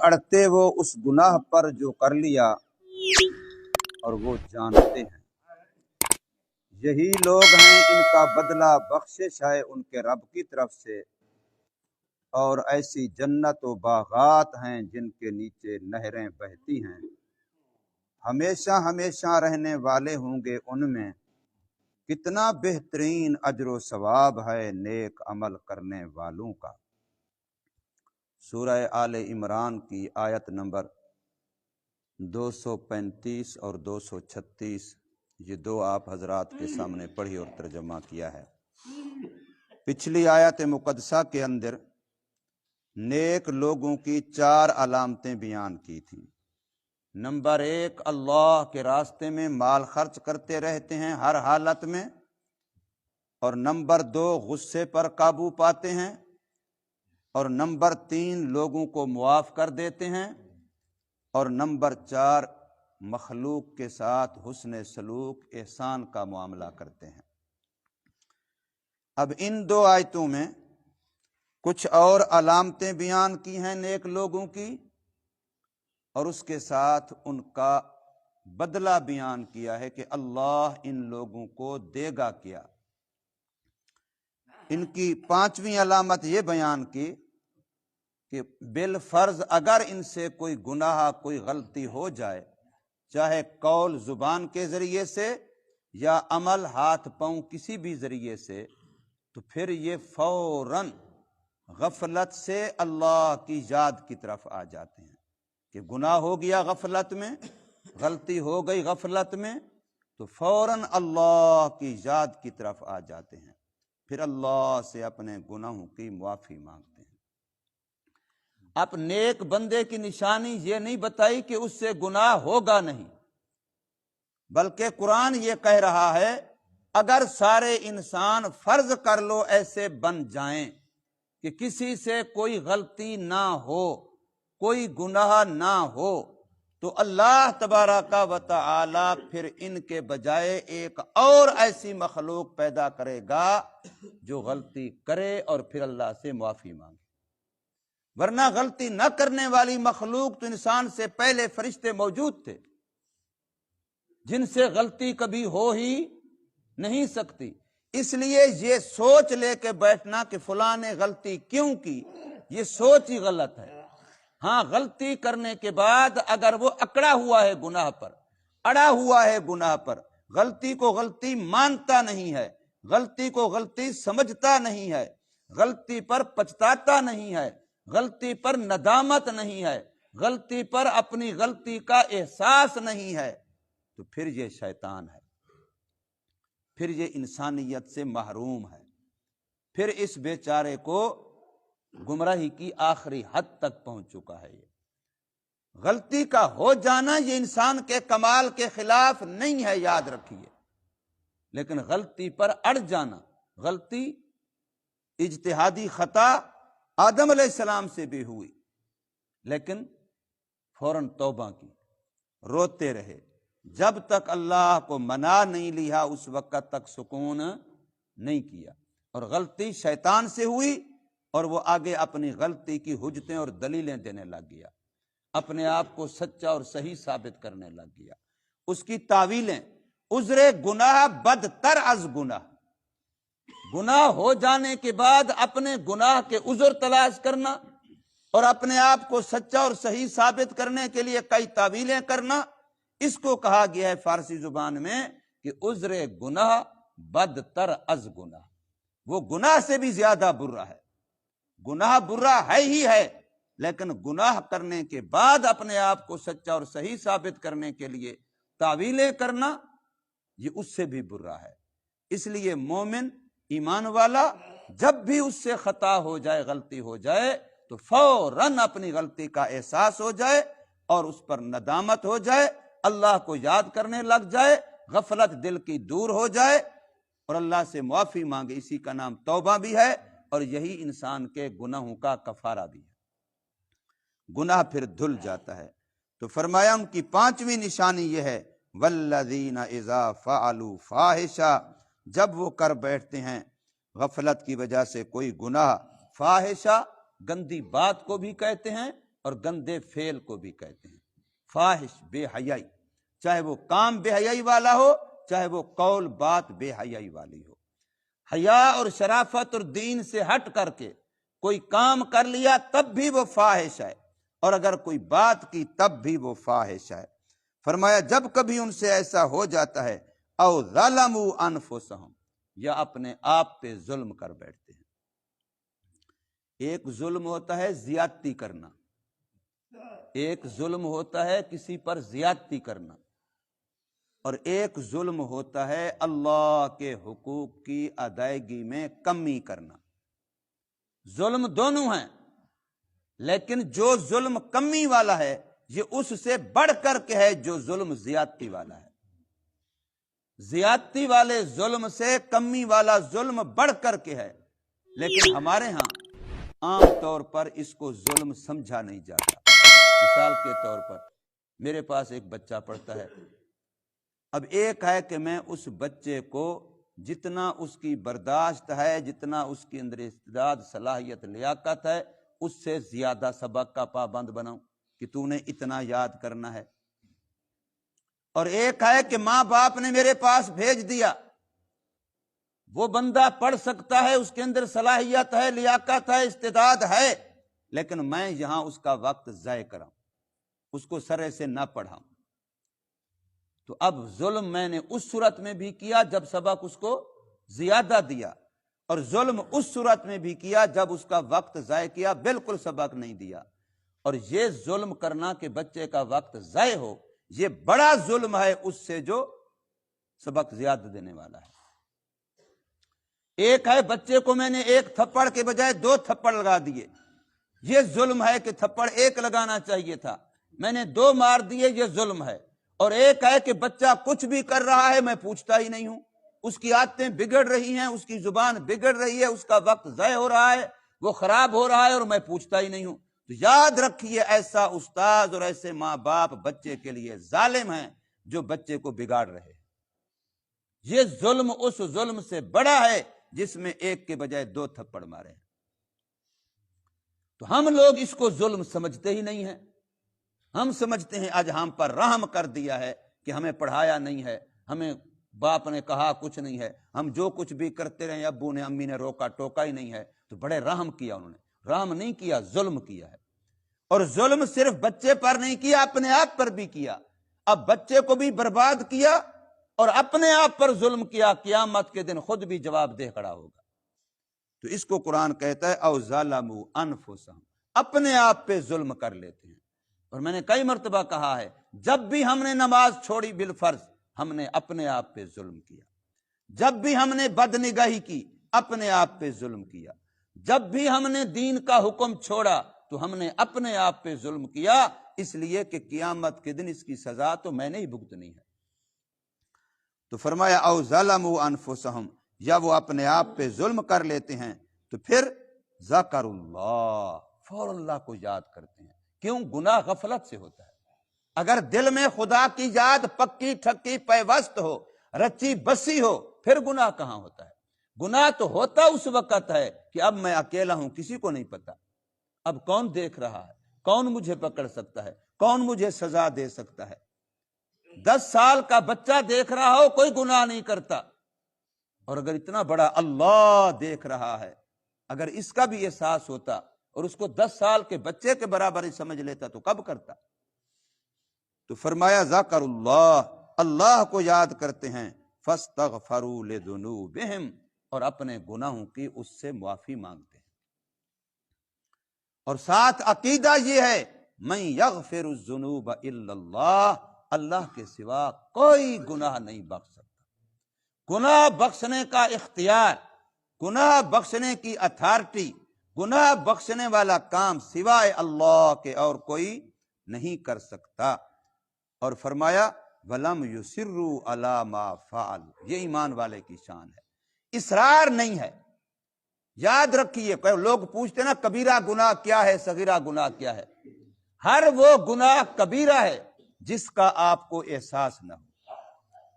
اڑتے وہ اس گناہ پر جو کر لیا اور وہ جانتے ہیں، یہی لوگ ہیں ان کا بدلہ بخشش ہے ان کے رب کی طرف سے، اور ایسی جنت و باغات ہیں جن کے نیچے نہریں بہتی ہیں، ہمیشہ ہمیشہ رہنے والے ہوں گے ان میں۔ کتنا بہترین اجر و ثواب ہے نیک عمل کرنے والوں کا۔ سورہ آل عمران کی آیت نمبر 235 اور 236، یہ دو آپ حضرات کے سامنے پڑھی اور ترجمہ کیا ہے۔ پچھلی آیت مقدسہ کے اندر نیک لوگوں کی 4 علامتیں بیان کی تھیں۔ نمبر 1، اللہ کے راستے میں مال خرچ کرتے رہتے ہیں ہر حالت میں، اور نمبر 2، غصے پر قابو پاتے ہیں، اور نمبر 3، لوگوں کو معاف کر دیتے ہیں، اور نمبر 4، مخلوق کے ساتھ حسن سلوک احسان کا معاملہ کرتے ہیں۔ اب ان 2 آیتوں میں کچھ اور علامتیں بیان کی ہیں نیک لوگوں کی، اور اس کے ساتھ ان کا بدلہ بیان کیا ہے کہ اللہ ان لوگوں کو دے گا کیا۔ ان کی 5ویں علامت یہ بیان کی کہ بالفرض اگر ان سے کوئی گناہ کوئی غلطی ہو جائے، چاہے قول زبان کے ذریعے سے یا عمل ہاتھ پاؤں کسی بھی ذریعے سے، تو پھر یہ فوراً غفلت سے اللہ کی یاد کی طرف آ جاتے ہیں کہ گناہ ہو گیا غفلت میں، غلطی ہو گئی غفلت میں، تو فوراً اللہ کی یاد کی طرف آ جاتے ہیں، پھر اللہ سے اپنے گناہوں کی معافی مانگتے ہیں۔ اب نیک بندے کی نشانی یہ نہیں بتائی کہ اس سے گناہ ہوگا نہیں، بلکہ قرآن یہ کہہ رہا ہے اگر سارے انسان فرض کر لو ایسے بن جائیں کہ کسی سے کوئی غلطی نہ ہو، کوئی گناہ نہ ہو، تو اللہ تبارک و تعالی پھر ان کے بجائے ایک اور ایسی مخلوق پیدا کرے گا جو غلطی کرے اور پھر اللہ سے معافی مانگے۔ ورنہ غلطی نہ کرنے والی مخلوق تو انسان سے پہلے فرشتے موجود تھے، جن سے غلطی کبھی ہو ہی نہیں سکتی۔ اس لیے یہ سوچ لے کے بیٹھنا کہ فلاں نے غلطی کیوں کی، یہ سوچ ہی غلط ہے۔ ہاں، غلطی کرنے کے بعد اگر وہ اکڑا ہوا ہے گناہ پر، اڑا ہوا ہے گناہ پر، غلطی کو غلطی مانتا نہیں ہے، غلطی کو غلطی سمجھتا نہیں ہے، غلطی پر پچھتاتا نہیں ہے، غلطی پر ندامت نہیں ہے، غلطی پر اپنی غلطی کا احساس نہیں ہے، تو پھر یہ شیطان ہے، پھر یہ انسانیت سے محروم ہے، پھر اس بیچارے کو گمراہی کی آخری حد تک پہنچ چکا ہے۔ یہ غلطی کا ہو جانا یہ انسان کے کمال کے خلاف نہیں ہے، یاد رکھیے، لیکن غلطی پر اڑ جانا، غلطی اجتہادی خطا آدم علیہ السلام سے بھی ہوئی، لیکن فوراً توبہ کی، روتے رہے، جب تک اللہ کو منا نہیں لیا اس وقت تک سکون نہیں کیا، اور غلطی شیطان سے ہوئی، اور وہ آگے اپنی غلطی کی حجتیں اور دلیلیں دینے لگ گیا، اپنے آپ کو سچا اور صحیح ثابت کرنے لگ گیا۔ اس کی تعویلیں، عذر گناہ بدتر از گناہ، گناہ ہو جانے کے بعد اپنے گناہ کے عذر تلاش کرنا اور اپنے آپ کو سچا اور صحیح ثابت کرنے کے لیے کئی تعویلیں کرنا، اس کو کہا گیا ہے فارسی زبان میں کہ عذر گناہ بدتر از گناہ، وہ گناہ سے بھی زیادہ برا ہے۔ گناہ برا ہے ہی ہے، لیکن گناہ کرنے کے بعد اپنے آپ کو سچا اور صحیح ثابت کرنے کے لیے تعویلیں کرنا، یہ اس سے بھی برا ہے۔ اس لیے مومن ایمان والا جب بھی اس سے خطا ہو جائے، غلطی ہو جائے، تو فوراً اپنی غلطی کا احساس ہو جائے اور اس پر ندامت ہو جائے، اللہ کو یاد کرنے لگ جائے، غفلت دل کی دور ہو جائے اور اللہ سے معافی مانگے۔ اسی کا نام توبہ بھی ہے، اور یہی انسان کے گناہوں کا کفارہ بھی ہے۔ گناہ پھر دھل جاتا ہے۔ تو فرمایا ان کی 5ویں نشانی یہ ہے، والذین اذا فعلوا فاحشہ، جب وہ کر بیٹھتے ہیں غفلت کی وجہ سے کوئی گناہ، فاحشہ گندی بات کو بھی کہتے ہیں اور گندے فعل کو بھی کہتے ہیں۔ فاحش بے حیائی، چاہے وہ کام بے حیائی والا ہو، چاہے وہ قول بات بے حیائی والی ہو۔ حیا اور شرافت اور دین سے ہٹ کر کے کوئی کام کر لیا تب بھی وہ فاحش ہے، اور اگر کوئی بات کی تب بھی وہ فاحش ہے۔ فرمایا جب کبھی ان سے ایسا ہو جاتا ہے، او ظلموا انفسہم، یا اپنے آپ پہ ظلم کر بیٹھتے ہیں۔ ایک ظلم ہوتا ہے زیادتی کرنا، ایک ظلم ہوتا ہے کسی پر زیادتی کرنا، اور ایک ظلم ہوتا ہے اللہ کے حقوق کی ادائیگی میں کمی کرنا۔ ظلم دونوں ہیں، لیکن جو ظلم کمی والا ہے یہ اس سے بڑھ کر کے ہے جو ظلم زیادتی والا ہے۔ زیادتی والے ظلم سے کمی والا ظلم بڑھ کر کے ہے، لیکن ہمارے ہاں عام طور پر اس کو ظلم سمجھا نہیں جاتا۔ مثال کے طور پر میرے پاس ایک بچہ پڑھتا ہے، اب ایک ہے کہ میں اس بچے کو جتنا اس کی برداشت ہے، جتنا اس کے اندر استعداد، صلاحیت، لیاقت ہے، اس سے زیادہ سبق کا پابند بناؤں کہ تو نے اتنا یاد کرنا ہے۔ اور ایک ہے کہ ماں باپ نے میرے پاس بھیج دیا، وہ بندہ پڑھ سکتا ہے، اس کے اندر صلاحیت ہے، لیاقت ہے، استعداد ہے، لیکن میں یہاں اس کا وقت ضائع کراؤں، اس کو سرے سے نہ پڑھاؤں۔ تو اب ظلم میں نے اس صورت میں بھی کیا جب سبق اس کو زیادہ دیا، اور ظلم اس صورت میں بھی کیا جب اس کا وقت ضائع کیا، بالکل سبق نہیں دیا۔ اور یہ ظلم کرنا کہ بچے کا وقت ضائع ہو، یہ بڑا ظلم ہے اس سے جو سبق زیادہ دینے والا ہے۔ ایک ہے بچے کو میں نے ایک تھپڑ کے بجائے 2 تھپڑ لگا دیے، یہ ظلم ہے کہ تھپڑ 1 لگانا چاہیے تھا، میں نے 2 مار دیے، یہ ظلم ہے۔ اور ایک ہے کہ بچہ کچھ بھی کر رہا ہے میں پوچھتا ہی نہیں ہوں، اس کی عادتیں بگڑ رہی ہیں، اس کی زبان بگڑ رہی ہے، اس کا وقت ضائع ہو رہا ہے، وہ خراب ہو رہا ہے، اور میں پوچھتا ہی نہیں ہوں۔ تو یاد رکھیے ایسا استاد اور ایسے ماں باپ بچے کے لیے ظالم ہیں جو بچے کو بگاڑ رہے ہیں۔ یہ ظلم اس ظلم سے بڑا ہے جس میں 1 کے بجائے 2 تھپڑ مارے ہیں۔ تو ہم لوگ اس کو ظلم سمجھتے ہی نہیں ہیں، ہم سمجھتے ہیں آج ہم پر رحم کر دیا ہے کہ ہمیں پڑھایا نہیں ہے، ہمیں باپ نے کہا کچھ نہیں ہے، ہم جو کچھ بھی کرتے رہے، ابو نے امی نے روکا ٹوکا ہی نہیں ہے، تو بڑے رحم کیا انہوں نے۔ رحم نہیں کیا، ظلم کیا ہے، اور ظلم صرف بچے پر نہیں کیا، اپنے آپ پر بھی کیا۔ اب بچے کو بھی برباد کیا اور اپنے آپ پر ظلم کیا، قیامت کے دن خود بھی جواب دہ کھڑا ہوگا۔ تو اس کو قرآن کہتا ہے او ظلموا انفسہم، اپنے آپ پہ ظلم کر لیتے ہیں۔ اور میں نے کئی مرتبہ کہا ہے جب بھی ہم نے نماز چھوڑی بالفرض، ہم نے اپنے آپ پہ ظلم کیا۔ جب بھی ہم نے بدنگاہی کی، اپنے آپ پہ ظلم کیا۔ جب بھی ہم نے دین کا حکم چھوڑا تو ہم نے اپنے آپ پہ ظلم کیا، اس لیے کہ قیامت کے دن اس کی سزا تو میں نے ہی بھگتنی ہے۔ تو فرمایا او ظلموا انفسہم، یا وہ اپنے آپ پہ ظلم کر لیتے ہیں تو پھر ذکر اللہ، فوراً اللہ کو یاد کرتے ہیں۔ کیوں؟ گناہ غفلت سے ہوتا ہے۔ اگر دل میں خدا کی یاد پکی ٹھکی پیوست ہو، رچی بسی ہو، پھر گناہ کہاں ہوتا ہے؟ گناہ تو ہوتا اس وقت ہے کہ اب میں اکیلا ہوں، کسی کو نہیں پتا، اب کون دیکھ رہا ہے، کون مجھے پکڑ سکتا ہے، کون مجھے سزا دے سکتا ہے۔ 10 سال کا بچہ دیکھ رہا ہو کوئی گناہ نہیں کرتا، اور اگر اتنا بڑا اللہ دیکھ رہا ہے، اگر اس کا بھی احساس ہوتا اور اس کو 10 سال کے بچے کے برابر ہی سمجھ لیتا تو کب کرتا؟ تو فرمایا ذکر اللہ، اللہ کو یاد کرتے ہیں، فاستغفروا لذنوبہم، اور اپنے گناہوں کی اس سے معافی مانگتے ہیں۔ اور ساتھ عقیدہ یہ ہے من یغفر الذنوب الا اللہ، اللہ کے سوا کوئی گناہ نہیں بخش سکتا۔ گناہ بخشنے کا اختیار، گناہ بخشنے کی اتھارٹی، گناہ بخشنے والا کام سوائے اللہ کے اور کوئی نہیں کر سکتا۔ اور فرمایا وَلَمْ يُصِرُّوا عَلَى مَا فَعَلُوا، یہ ایمان والے کی شان ہے، اصرار نہیں ہے۔ یاد رکھیے، لوگ پوچھتے نا کبیرہ گناہ کیا ہے، صغیرہ گناہ کیا ہے؟ ہر وہ گناہ کبیرہ ہے جس کا آپ کو احساس نہ ہو۔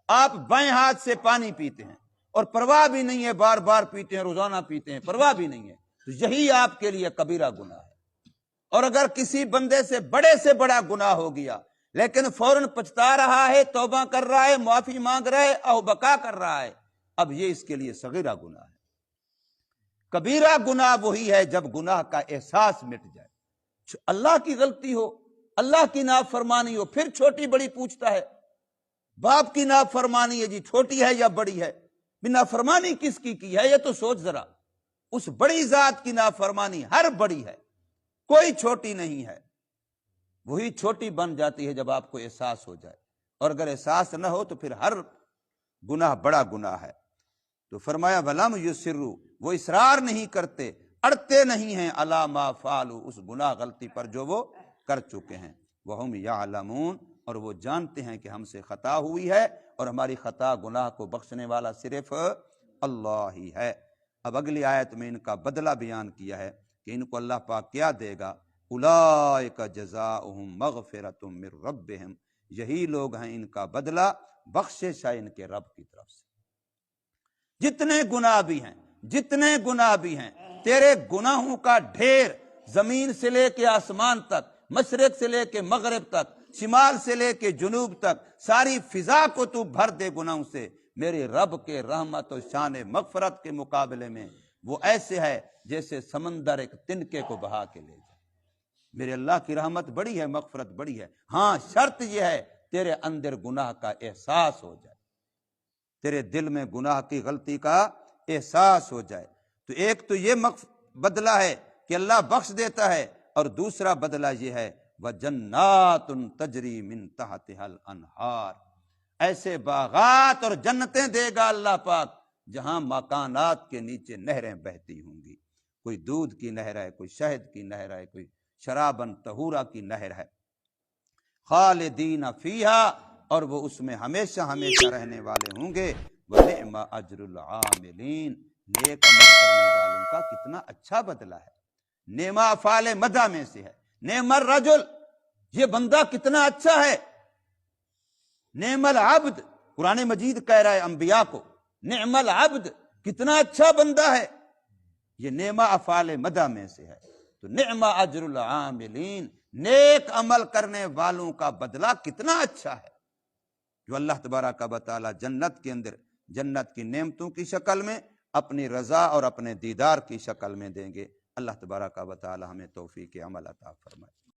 آپ بائیں ہاتھ سے پانی پیتے ہیں اور پرواہ بھی نہیں ہے، بار بار پیتے ہیں، روزانہ پیتے ہیں، پرواہ بھی نہیں ہے، تو یہی آپ کے لیے کبیرہ گناہ ہے۔ اور اگر کسی بندے سے بڑا گناہ ہو گیا لیکن فوراً پچھتا رہا ہے، توبہ کر رہا ہے، معافی مانگ رہا ہے، او بقا کر رہا ہے، اب یہ اس کے لیے صغیرہ گناہ ہے۔ کبیرہ گناہ وہی ہے جب گناہ کا احساس مٹ جائے، اللہ کی غلطی ہو، اللہ کی نافرمانی ہو، پھر چھوٹی بڑی پوچھتا ہے۔ باپ کی نافرمانی ہے جی، چھوٹی ہے یا بڑی ہے؟ نافرمانی کس کی ہے یہ تو سوچ ذرا۔ اس بڑی ذات کی نافرمانی ہر بڑی ہے، کوئی چھوٹی نہیں ہے، وہی چھوٹی بن جاتی ہے جب آپ کو احساس ہو جائے، اور اگر احساس نہ ہو تو پھر ہر گناہ بڑا گناہ ہے۔ تو فرمایا وَلَمْ يُصِرُّوا، وہ اصرار نہیں کرتے، اڑتے نہیں ہیں، عَلَىٰ مَا فَعَلُوا، اس گناہ غلطی پر جو وہ کر چکے ہیں، وَهُمْ يَعْلَمُونَ، اور وہ جانتے ہیں کہ ہم سے خطا ہوئی ہے، اور ہماری خطا گناہ کو بخشنے والا صرف اللہ ہی ہے۔ اب اگلی آیت میں ان کا بدلہ بیان کیا ہے کہ ان کو اللہ پاک کیا دے گا۔ اولئک جزاؤہم مغفرۃ من ربہم، یہی لوگ ہیں ان کا بدلہ بخشش ہے ان کے رب کی طرف سے۔ جتنے گناہ بھی ہیں تیرے گناہوں کا ڈھیر، زمین سے لے کے آسمان تک، مشرق سے لے کے مغرب تک، شمال سے لے کے جنوب تک، ساری فضا کو تو بھر دے گناہوں سے، میرے رب کے رحمت و شان مغفرت کے مقابلے میں وہ ایسے ہے جیسے سمندر ایک تنکے کو بہا کے لے جائے۔ میرے اللہ کی رحمت بڑی ہے، مغفرت بڑی ہے، ہاں شرط یہ ہے تیرے اندر گناہ کا احساس ہو جائے، تیرے دل میں گناہ کی غلطی کا احساس ہو جائے۔ تو ایک تو یہ بدلہ ہے کہ اللہ بخش دیتا ہے، اور دوسرا بدلہ یہ ہے وَجَنَّاتٌ تَجْرِي مِن تَحْتِهَا الْأَنْهَارُ، ایسے باغات اور جنتیں دے گا اللہ پاک جہاں مکانات کے نیچے نہریں بہتی ہوں گی، کوئی دودھ کی نہر ہے، کوئی شہد کی نہر ہے، کوئی شرابن طہورا کی نہر ہے، خالدین فیہا، اور وہ اس میں ہمیشہ ہمیشہ رہنے والے ہوں گے۔ وَنِعْمَ أَجْرُ الْعَامِلِينَ، نیک عمل کرنے والوں کا کتنا اچھا بدلہ ہے۔ نعمہ افعال مدح میں سے ہے، نعم الرجل، یہ بندہ کتنا اچھا ہے۔ نعم العبد، قرآن مجید کہہ رہا ہے انبیاء کو، نعم العبد، کتنا اچھا بندہ ہے، یہ نعمہ افعال مدح میں سے ہے۔ تو نعم اجر العاملین، نیک عمل کرنے والوں کا بدلہ کتنا اچھا ہے، جو اللہ تبارک و تعالی جنت کے اندر جنت کی نعمتوں کی شکل میں، اپنی رضا اور اپنے دیدار کی شکل میں دیں گے۔ اللہ تبارک و تعالی ہمیں توفیق عمل عطا فرمائے۔